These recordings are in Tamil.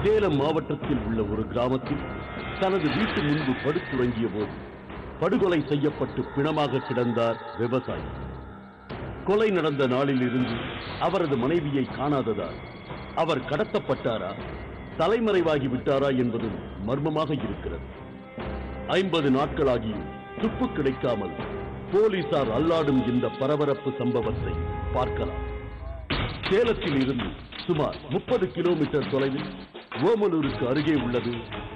சேலம் மாவட்டத்தில் உள்ள ஒரு கிராமத்தில் தனது வீட்டு முன்பு படுத்துறங்கிய போது படுகொலை செய்யப்பட்டு பிணமாக கிடந்தார் விவசாயி. கொலை நடந்த நாளில் இருந்து அவரது மனைவியை காணாததால் அவர் கடத்தப்பட்டாரா, தலைமறைவாகி விட்டாரா என்பதும் மர்மமாக இருக்கிறது. 50 நாட்களாகியும் துப்பு கிடைக்காமல் போலீசார் அல்லாடும் இந்த பரபரப்பு சம்பவத்தை பார்க்கலாம். சேலத்தில் இருந்து சுமார் 30 கிலோமீட்டர் தொலைவில் ஓமலூருக்கு அருகே உள்ளது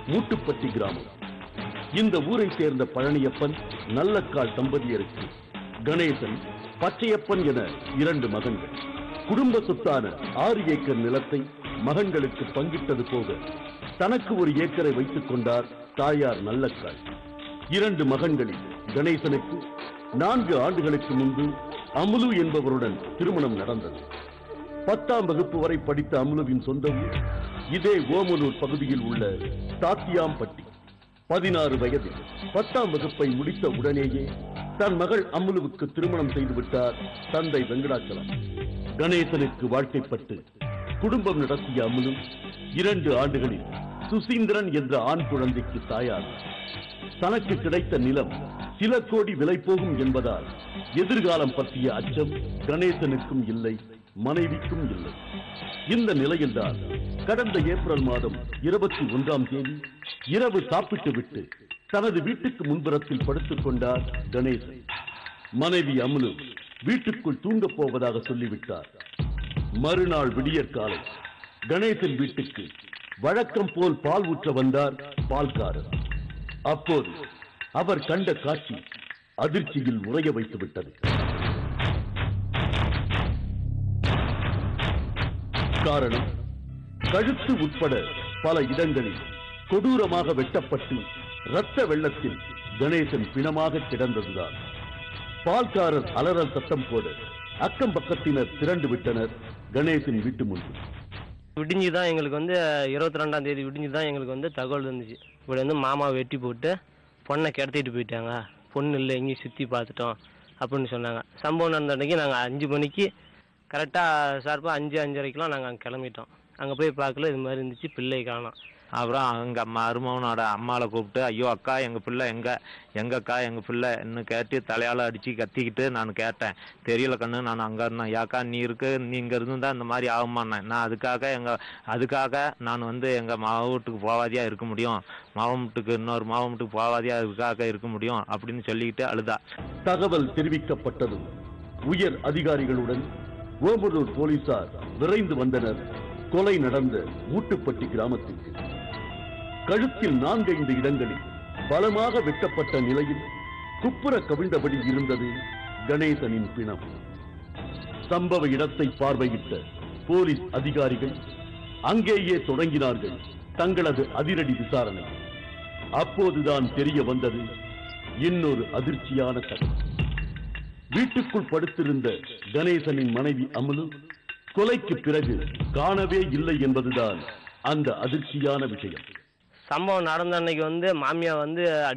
மூட்டுப்பட்டி கிராமம். இந்த ஊரை சேர்ந்த பழனியப்பன் நல்லக்கால் தம்பதியருக்கு கணேசன், பச்சையப்பன் என 2 மகன்கள். குடும்ப சொத்தான 6 ஏக்கர் நிலத்தை மகன்களுக்கு பங்கிட்டது போக தனக்கு 1 ஏக்கரை வைத்துக் கொண்டார் தாயார் நல்லக்கால். 2 மகன்களில் கணேசனுக்கு 4 ஆண்டுகளுக்கு முன்பு அமுலு என்பவருடன் திருமணம் நடந்தது. 10ஆம் வகுப்பு வரை படித்த அமுலுவின் சொந்த ஊர் இதே ஓமலூர் பகுதியில் உள்ள தாத்தியாம்பட்டி. 16 வயதில் 10ஆம் வகுப்பை முடித்த உடனேயே தன் மகள் அமுலுவுக்கு திருமணம் செய்துவிட்டார் தந்தை வெங்கடாச்சலம். கணேசனுக்கு வாழ்க்கைப்பட்டு குடும்பம் நடத்திய அமுலு 2 ஆண்டுகளில் சுசீந்திரன் என்ற ஆண் குழந்தைக்கு தாயார். தனக்கு கிடைத்த நிலம் சில கோடி விலை போகும் என்பதால் எதிர்காலம் பற்றிய அச்சம் கணேசனுக்கும் இல்லை, மனைவிக்கும் இல்லை. இந்த நிலையில்தான் கடந்த ஏப்ரல் மாதம் 21ஆம் தேதி இரவு சாப்பிட்டு விட்டு தனது வீட்டுக்கு முன்புறத்தில் படுத்துக் கொண்டார் கணேசன். மனைவி அமுலு வீட்டுக்குள் தூங்கப் போவதாக சொல்லிவிட்டார். மறுநாள் விடியற்காலை கணேசன் வீட்டுக்கு வழக்கம் போல் பால் ஊற்ற வந்தார் பால்காரர். அப்போது அவர் கண்ட காட்சி அதிர்ச்சியில் உறைய வைத்து விட்டது. காரணம், கழுத்து உட்பட பல இடங்களில் கொடூரமாக வெட்டப்பட்டு இரத்த வெள்ளத்தில் கணேசன் பிணமாக கிடந்ததுதான். பால்காரர் அலறல் சத்தம் போட அக்கம் பக்கத்தினர் திரண்டு விட்டனர் கணேசன் வீட்டு முன்பு. விடிஞ்சுதான் எங்களுக்கு 22ஆம் தேதி விடிஞ்சுதான் எங்களுக்கு தகவல் இருந்துச்சு. இப்படி மாமா வெட்டி போட்டு பொண்ணை கிடத்திட்டு போயிட்டாங்க, பொண்ணு இல்லை எங்கேயும் சுற்றி பார்த்துட்டோம் அப்படின்னு சொன்னாங்க. சம்பவம் நடந்த அன்றைக்கி நாங்கள் 5 மணிக்கு கரெக்டாக ஷார்ப்பாக 5-5:30க்கெலாம் நாங்கள் அங்கே கிளம்பிட்டோம். அங்கே போய் பார்க்கல, இது மாதிரி இருந்துச்சு, பிள்ளை காணோம். அப்புறம் அங்கே மருமகனோட அம்மாவை கூப்பிட்டு, ஐயோ அக்கா எங்கள் பிள்ளை எங்கக்கா எங்கள் பிள்ளை இன்னும் கேட்டு தலையால் அடித்து கத்திக்கிட்டு நான் கேட்டேன். தெரியல கண்ணு, நான் அங்கே இருந்தேன். யாக்கா நீ இங்கே இருந்தால் இந்த மாதிரி ஆகுமாண்ணேன். நான் அதுக்காக நான் எங்கள் மாவ வீட்டுக்கு போவாதியா இருக்க முடியும், இன்னொரு மாவ வீட்டுக்கு போவாதியா அதுக்காக இருக்க முடியும் அப்படின்னு சொல்லிக்கிட்டு அழுதா. தகவல் தெரிவிக்கப்பட்டதும் உயர் அதிகாரிகளுடன் ஓமலூர் போலீசார் விரைந்து வந்தனர் கொலை நடந்த மூட்டுப்பட்டி கிராமத்திற்கு. கழுத்தில் 4-5 இடங்களில் பலமாக வெட்டப்பட்ட நிலையில் குப்புற கவிழ்ந்தபடி இருந்தது கணேசனின் பிணம். சம்பவ இடத்தை பார்வையிட்ட போலீஸ் அதிகாரிகள் அங்கேயே தொடங்கினார்கள் தங்களது அதிரடி விசாரணை. அப்போதுதான் தெரிய வந்தது இன்னொரு அதிர்ச்சியான தகவல். வீட்டுக்குள் படுத்திருந்த கணேசனின் மனைவி அமுலு கொலைக்கு பிறகு காணவே இல்லை என்பதுதான் அந்த அதிர்ச்சியான விஷயம். சம்பவம் நடந்த அன்னைக்கு மாமியா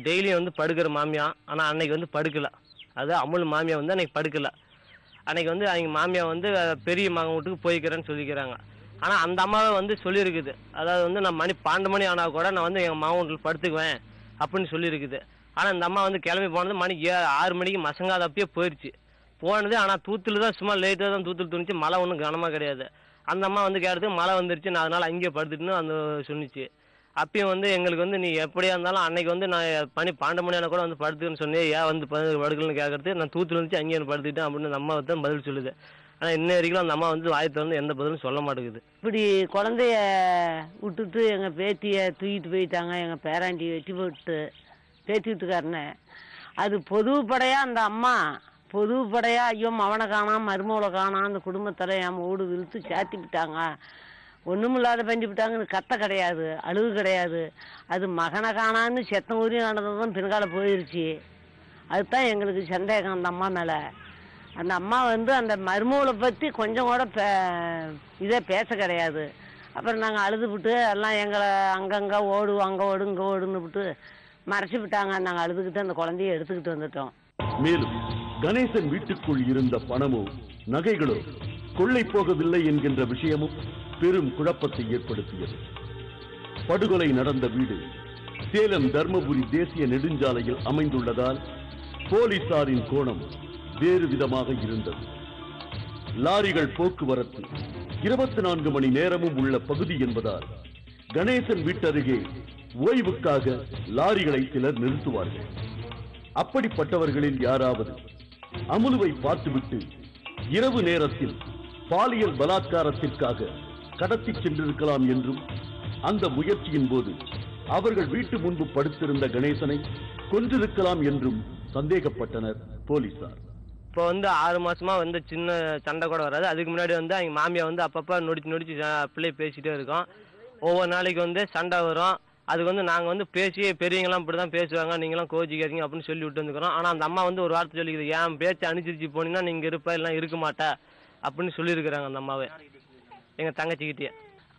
டெய்லியும் படுக்கிற மாமியா, ஆனால் அன்னைக்கு படுக்கல. அது அமுல் மாமியா அன்னைக்கு படுக்கல. அன்னைக்கு அவங்க மாமியா பெரிய மகன் வீட்டுக்கு போய்க்கிறேன்னு சொல்லிக்கிறாங்க. ஆனால் அந்த அம்மாவை சொல்லியிருக்குது, அதாவது நான் மணி 12 மணி ஆனால் கூட நான் எங்கள் மாமன் வீட்டில் படுத்துக்குவேன் அப்படின்னு சொல்லியிருக்குது. ஆனால் இந்த அம்மா கிளம்பி போனது மணி 6 மணிக்கு மசங்காத அப்பயே போயிடுச்சு. போனது ஆனால் தூத்தில் தான், சும்மா லேட்டாக தான் தூத்தில் துணிச்சு, மழை ஒன்றும் கனமாக கிடையாது. அந்த அம்மா கேட்டதுக்கு மழை வந்துருச்சு, நான் அதனால் அங்கேயே படுத்துட்டுன்னு சொன்னிச்சு. அப்பயும் எங்களுக்கு நீ எப்படியா இருந்தாலும் அன்னைக்கு நான் மணி 12 மணி ஆனால் கூட படுத்துக்குன்னு சொன்னேன், ஏன் படுக்கலன்னு கேட்கறது, நான் தூத்தில் வந்துச்சு அங்கேயே படுத்துக்கிட்டேன் அப்படின்னு அந்த அம்மா தான் பதில் சொல்லுது. ஆனால் இன்ன வரைக்கும் அந்த அம்மா வாயத்தை எந்த பதிலும் சொல்ல மாட்டேங்குது. இப்படி குழந்தைய விட்டுட்டு எங்கள் பேத்தியை தூக்கிட்டு போயிட்டாங்க, எங்கள் பேராண்டி வெட்டி போட்டு பேத்தி விட்டுக்காரனே. அது பொதுப்படையாக அந்த அம்மா பொதுப்படையாக ஐயோ மவனை காணாம மருமகளை காணாம், அந்த குடும்பத்தில் என் வீடு இழுத்து சாத்தி விட்டாங்க, ஒன்றும் இல்லாத பஞ்சு விட்டாங்கன்னு கத்த கிடையாது, அழுகு கிடையாது. அது மகனை காணான்னு செத்தம் ஊரியும் நடந்ததும் பின்கால போயிடுச்சு. அதுதான் எங்களுக்கு சந்தேகம் அந்த அம்மா மேலே. அந்த அம்மா அந்த மருமகளை பற்றி கொஞ்சம் கூட இதே பேச கிடையாது. அப்புறம் நாங்கள் அழுதுபிட்டு எல்லாம் எங்களை அங்கங்கே ஓடு அங்கே ஓடு இங்கே ஓடுன்னு விட்டு மறைச்சி விட்டாங்க. நாங்கள் அழுதுகிட்டு அந்த குழந்தைய எடுத்துக்கிட்டு வந்துட்டோம். மேலும் கணேசன் வீட்டுக்குள் இருந்த பணமோ நகைகளோ கொள்ளை போகவில்லை என்கின்ற விஷயமும் பெரும் குழப்பத்தை ஏற்படுத்தியது. படுகொலை நடந்த வீடு சேலம் தர்மபுரி தேசிய நெடுஞ்சாலையில் அமைந்துள்ளதால் போலீசாரின் கோணம் வேறு விதமாக இருந்தது. லாரிகள் போக்குவரத்து 24 மணி நேரமும் உள்ள பகுதி என்பதால் கணேசன் வீட்டருகே ஓய்வுக்காக லாரிகளை சிலர் நிறுத்துவார்கள். அப்படிப்பட்டவர்களில் யாராவது அமுலுவை பார்த்துவிட்டு இரவு நேரத்தில் பாலியல் பலாத்காரத்திற்காக கடத்தி சென்றிருக்கலாம் என்றும், அந்த முயற்சியின் போது அவர்கள் வீட்டு முன்பு படுத்திருந்த கணேசனை கொன்றிருக்கலாம் என்றும் சந்தேகப்பட்டனர் போலீசார். இப்போ 6 மாசமா சின்ன சண்டை கூட வராது. அதுக்கு முன்னாடி அவங்க மாமியா அப்பப்போ நொடிச்சு பிள்ளை பேசிட்டே இருக்கோம். ஒவ்வொரு நாளைக்கு சண்டை வரும். அதுக்கு நாங்கள் பேசி பெரியவங்களாம் இப்படி தான் பேசுவாங்க, நீங்களாம் கோச்சிக்காதீங்க அப்படின்னு சொல்லி விட்டு வந்துக்கிறோம். ஆனால் அந்த அம்மா ஒரு வார்த்தை சொல்லிக்குது, என் பேச்சு அனுசரிச்சு போனீங்கன்னா நீங்கள் இருப்ப இல்லைனா இருக்க மாட்டா அப்படின்னு சொல்லியிருக்கிறாங்க அந்த அம்மாவை எங்கள் தங்கச்சிக்கிட்டே.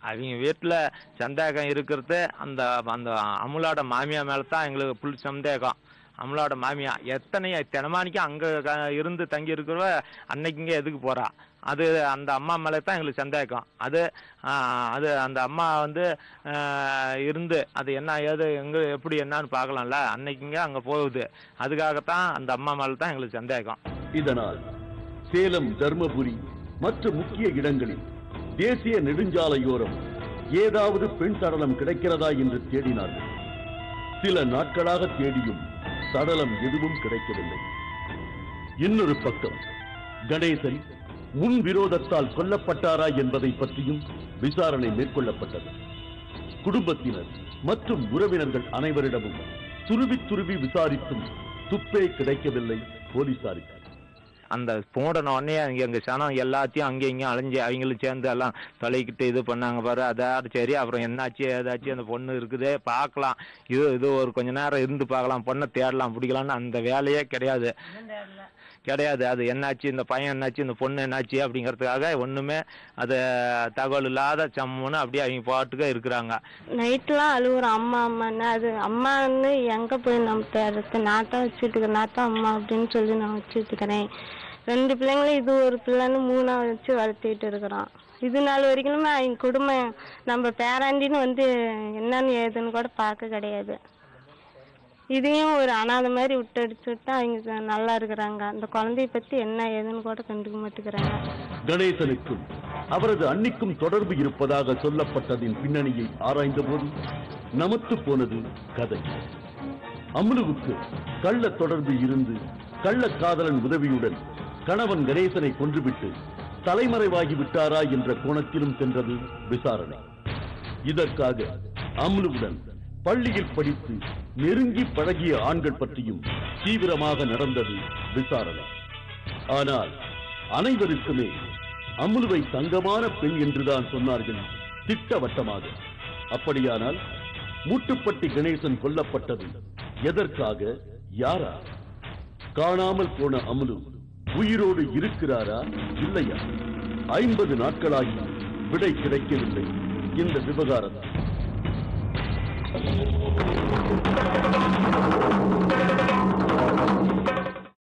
அவங்க வீட்டில் சந்தேகம் இருக்கிறது அந்த அந்த அமுலோட மாமியா மேலே தான் எங்களுக்கு புல் சந்தேகம். அமுலோட மாமியா தினமானிக்கு அங்கே இருந்து தங்கி இருக்கிறவ அன்னைக்குங்க எதுக்கு போகிறா, அது அந்த அம்மா மேலே தான் எங்களுக்கு சந்தேகம். அது அந்த அம்மா இருந்து அது என்ன ஏது எங்கே எப்படி என்னன்னு பார்க்கலாம்ல, அன்னைக்குங்க அங்கே போகுது. அதுக்காகத்தான் அந்த அம்மா மேலே தான் எங்களுக்கு சந்தேகம். இதனால் சேலம் தர்மபுரி மற்ற முக்கிய இடங்களில் தேசிய நெடுஞ்சாலையோரம் ஏதாவது பெண் சடலம் கிடைக்கிறதா என்று தேடினார்கள். சில நாட்களாக தேடியும் சடலம் எதுவும் கிடைக்கவில்லை. இன்னொரு பக்கம் கணேசன் முன் விரோதத்தால் கொல்லப்பட்டாரா என்பதை பற்றியும் விசாரணை மேற்கொள்ளப்பட்டது. குடும்பத்தினர் மற்றும் உறவினர்கள் அனைவரிடமும் துருவி விசாரித்தும் துப்பே கிடைக்கவில்லை போலீசாருக்கு. அந்த போடன உடனே எங்க சனம் எல்லாத்தையும் அங்கே இங்கேயும் அலைஞ்சு அவங்களும் சேர்ந்து எல்லாம் தொலைக்கிட்டு இது பண்ணாங்க பாரு. அதாவது சரி, அப்புறம் என்னாச்சு ஏதாச்சும் அந்த பொண்ணு இருக்குதே பார்க்கலாம், இது ஒரு கொஞ்ச நேரம் இருந்து பார்க்கலாம், பொண்ணை தேடலாம் பிடிக்கலாம்னு அந்த வேலையே கிடையாது. அது என்னாச்சு, இந்த பையன் என்னாச்சு, இந்த பொண்ணு என்னாச்சு அப்படிங்கிறதுக்காக ஒண்ணுமே அது தகவல் இல்லாத சம்முன்னு அப்படியே அவங்க பாட்டுக்க இருக்கிறாங்க. நைட்லாம் அழுகுறோம் அம்மா அம்மான்னு. அது அம்மான்னு எங்க போய் நம்ம தேடுறது, நான் தான் வச்சுட்டு நான் தான் அம்மா அப்படின்னு சொல்லி நான் வச்சுட்டு இருக்கிறேன். 2 பிள்ளைங்களும் இது ஒரு பிள்ளைன்னு 3ஆவது வச்சு வளர்த்திட்டு இருக்கிறோம். இது நாள் வரைக்குமே அவங்க குடும்பம் நம்ம பேராண்டின்னு என்னன்னு ஏதுன்னு கூட பார்க்க கிடையாது. இதையும் ஒரு அனாதை மாதிரி விட்டு அவங்க நல்லா இருக்கிறாங்க. அந்த குழந்தைய பத்தி என்ன ஏதுன்னு கூட கண்டுக்க மாட்டேங்கிறாங்க. கணேசனுக்கும் அவரது அன்னிக்கும் தொடர்பு இருப்பதாக சொல்லப்பட்டதின் பின்னணியை ஆராய்ந்த போது நமத்து போனது கதை. அமுலுவுக்கு கள்ள தொடர்பு இருந்து கள்ளக்காதலன் உதவியுடன் கணவன் கணேசனை கொன்றுவிட்டு தலைமறைவாகி விட்டாரா என்ற கோணத்திலும் சென்றது விசாரணை. இதற்காக அமுலுவுடன் பள்ளியில் படித்து நெருங்கி பழகிய ஆண்கள் பற்றியும் தீவிரமாக நடந்தது விசாரணை. ஆனால் அனைவருக்குமே அமுலுவை தங்கமான பெண் என்றுதான் சொன்னார்கள் திட்டவட்டமாக. அப்படியானால் மூட்டுப்பட்டி கணேசன் கொல்லப்பட்டது எதற்காக, யாரா? காணாமல் போன அமுலு உயிரோடு இருக்கிறாரா இல்லையா? 50 நாட்களாகி விடை கிடைக்கவில்லை இந்த விவகாரம்.